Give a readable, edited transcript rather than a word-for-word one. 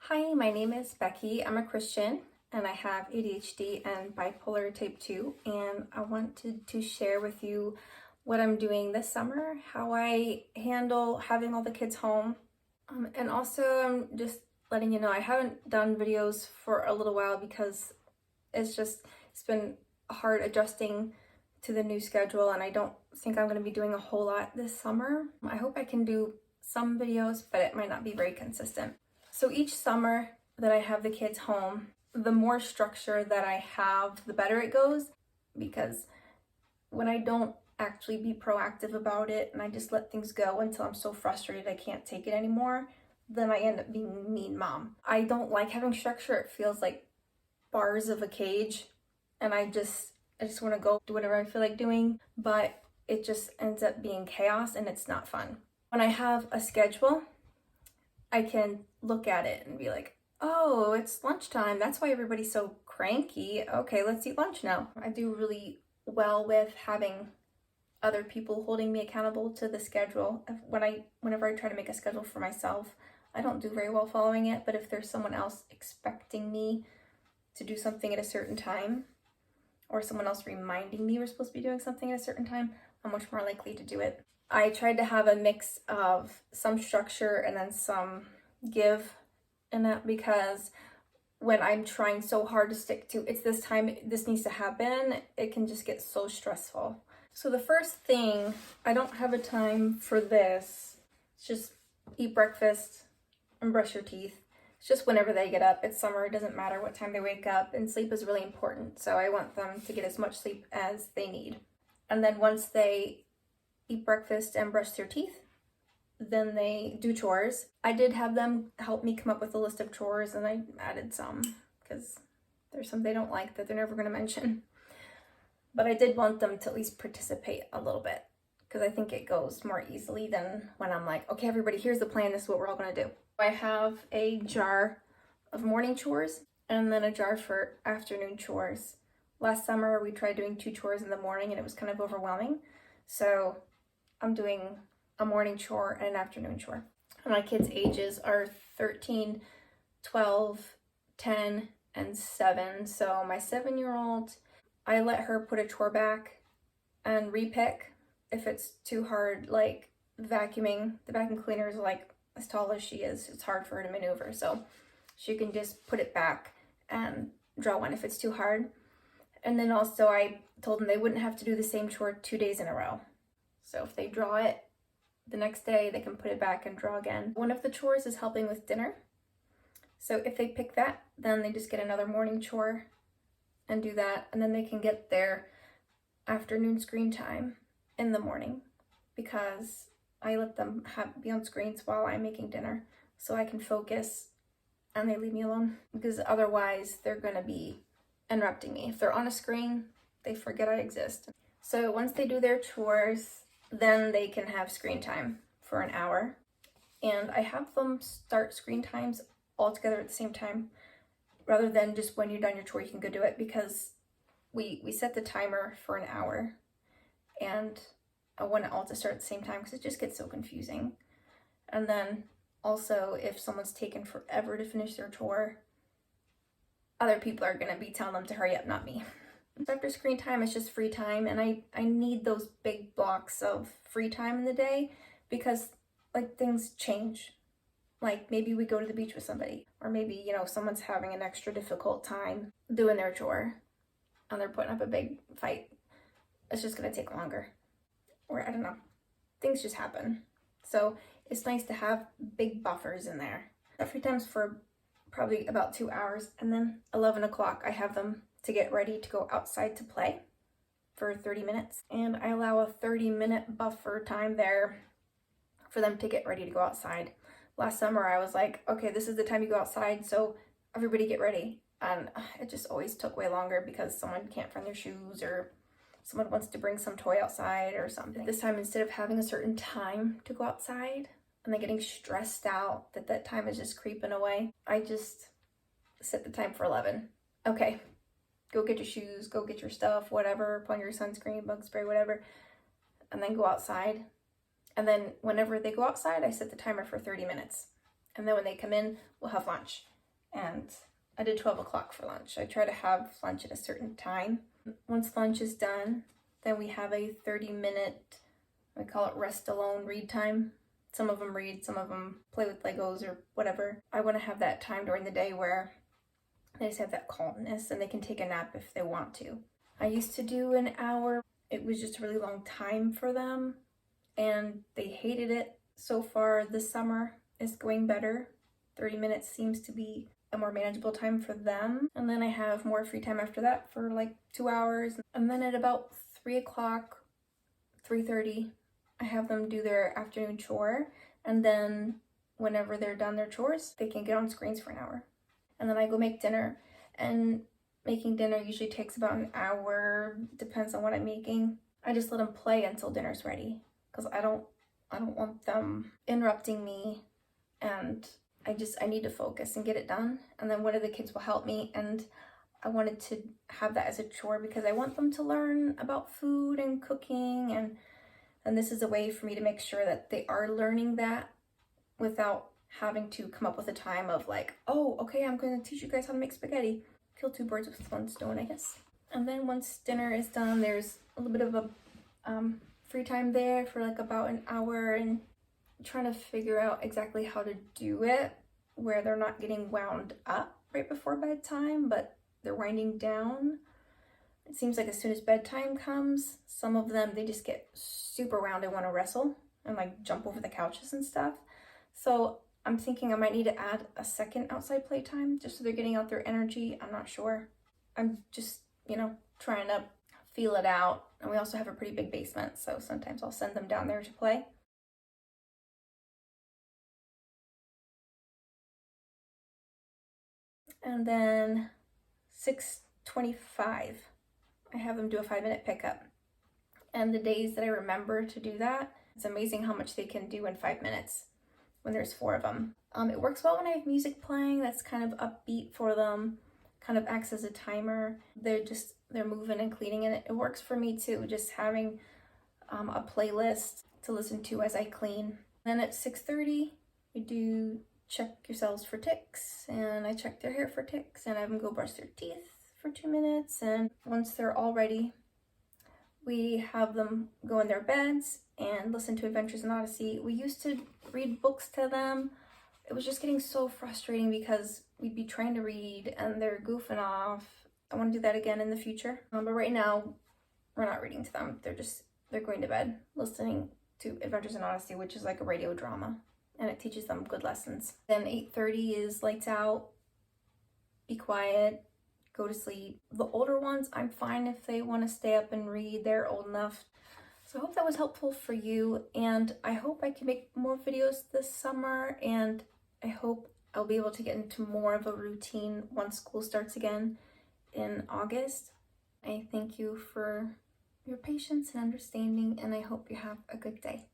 Hi, my name is Becky. I'm a Christian and I have ADHD and bipolar type 2, and I wanted to share with you what I'm doing this summer, how I handle having all the kids home. And also, I'm just letting you know I haven't done videos for a little while because it's been hard adjusting to the new schedule, and I don't think I'm going to be doing a whole lot this summer. I hope I can do some videos, but it might not be very consistent. So each summer that I have the kids home, the more structure that I have, the better it goes, because when I don't actually be proactive about it and I just let things go until I'm so frustrated I can't take it anymore, then I end up being a mean mom. I don't like having structure. It feels like bars of a cage, and I just want to go do whatever I feel like doing, but it just ends up being chaos and it's not fun. When I have a schedule, I can look at it and be like, oh, it's lunchtime. That's why everybody's so cranky. Okay, let's eat lunch now. I do really well with having other people holding me accountable to the schedule. Whenever I try to make a schedule for myself, I don't do very well following it, but if there's someone else expecting me to do something at a certain time, or someone else reminding me we're supposed to be doing something at a certain time, I'm much more likely to do it. I tried to have a mix of some structure and then some give in that, because when I'm trying so hard to stick to it's this time, this needs to happen, it can just get so stressful. So the first thing, I don't have a time for this. It's just eat breakfast and brush your teeth. It's just whenever they get up. It's summer, it doesn't matter what time they wake up, and sleep is really important. So I want them to get as much sleep as they need. And then once they eat breakfast and brush their teeth, then they do chores. I did have them help me come up with a list of chores, and I added some because there's some they don't like that they're never going to mention. But I did want them to at least participate a little bit, because I think it goes more easily than when I'm like, okay, everybody, here's the plan. This is what we're all going to do. I have a jar of morning chores and then a jar for afternoon chores. Last summer, we tried doing 2 chores in the morning and it was kind of overwhelming. So I'm doing a morning chore and an afternoon chore. And my kids' ages are 13, 12, 10, and 7. So my 7-year-old, I let her put a chore back and repick if it's too hard, like vacuuming. The vacuum cleaner is like as tall as she is. It's hard for her to maneuver. So she can just put it back and draw one if it's too hard. And then also I told them they wouldn't have to do the same chore 2 days in a row. So if they draw it the next day, they can put it back and draw again. One of the chores is helping with dinner. So if they pick that, then they just get another morning chore and do that. And then they can get their afternoon screen time in the morning, because I let them be on screens while I'm making dinner so I can focus and they leave me alone, because otherwise they're going to be interrupting me. If they're on a screen, they forget I exist. So once they do their chores, then they can have screen time for an hour. And I have them start screen times all together at the same time, rather than just when you're done your chore, you can go do it, because we set the timer for an hour, and I want it all to start at the same time because it just gets so confusing. And then also, if someone's taken forever to finish their chore, other people are going to be telling them to hurry up, not me. After screen time, it's just free time, and I need those big blocks of free time in the day, because like things change. Like maybe we go to the beach with somebody, or maybe, someone's having an extra difficult time doing their chore and they're putting up a big fight. It's just going to take longer. Or I don't know. Things just happen. So it's nice to have big buffers in there. That free time's for probably about 2 hours, and then 11 o'clock I have them to get ready to go outside to play for 30 minutes. And I allow a 30-minute buffer time there for them to get ready to go outside. Last summer I was like, okay, this is the time you go outside, so everybody get ready. And it just always took way longer because someone can't find their shoes, or someone wants to bring some toy outside or something. This time, instead of having a certain time to go outside and then getting stressed out that time is just creeping away, I just set the time for 11. Okay, go get your shoes, go get your stuff, whatever, put on your sunscreen, bug spray, whatever, and then go outside. And then whenever they go outside, I set the timer for 30 minutes. And then when they come in, we'll have lunch. and I did 12 o'clock for lunch. I try to have lunch at a certain time. Once lunch is done, then we have a 30-minute, we call it rest alone read time. Some of them read, some of them play with Legos or whatever. I want to have that time during the day where they just have that calmness and they can take a nap if they want to. I used to do an hour. It was just a really long time for them and they hated it. So far this summer is going better. 30 minutes seems to be a more manageable time for them. And then I have more free time after that for like 2 hours. And then at about 3 o'clock, 3:30, I have them do their afternoon chore. And then whenever they're done their chores, they can get on screens for an hour. And then I go make dinner. And making dinner usually takes about an hour, depends on what I'm making. I just let them play until dinner's ready because I don't want them interrupting me, and I need to focus and get it done. And then one of the kids will help me, and I wanted to have that as a chore because I want them to learn about food and cooking, and this is a way for me to make sure that they are learning that without having to come up with a time of like, oh, okay, I'm going to teach you guys how to make spaghetti. Kill two birds with one stone, I guess. And then once dinner is done, there's a little bit of a free time there for like about an hour, and trying to figure out exactly how to do it where they're not getting wound up right before bedtime, but they're winding down. It seems like as soon as bedtime comes, some of them, they just get super wound and want to wrestle and like jump over the couches and stuff. So I'm thinking I might need to add a second outside playtime just so they're getting out their energy. I'm not sure. I'm just, trying to feel it out. And we also have a pretty big basement, so sometimes I'll send them down there to play. And then 6:25, I have them do a 5-minute pickup. And the days that I remember to do that, it's amazing how much they can do in 5 minutes when there's 4 of them. It works well when I have music playing that's kind of upbeat for them, kind of acts as a timer. They're moving and cleaning, and it works for me too, just having a playlist to listen to as I clean. Then at 6:30, we do check yourselves for ticks, and I check their hair for ticks, and I have them go brush their teeth for 2 minutes. And once they're all ready, we have them go in their beds and listen to Adventures in Odyssey. We used to read books to them. It was just getting so frustrating because we'd be trying to read and they're goofing off. I want to do that again in the future. But right now, we're not reading to them. They're going to bed, listening to Adventures in Odyssey, which is like a radio drama, and it teaches them good lessons. Then 8:30 is lights out, be quiet, go to sleep. The older ones, I'm fine if they want to stay up and read. They're old enough. So I hope that was helpful for you, and I hope I can make more videos this summer, and I hope I'll be able to get into more of a routine once school starts again in August. I thank you for your patience and understanding, and I hope you have a good day.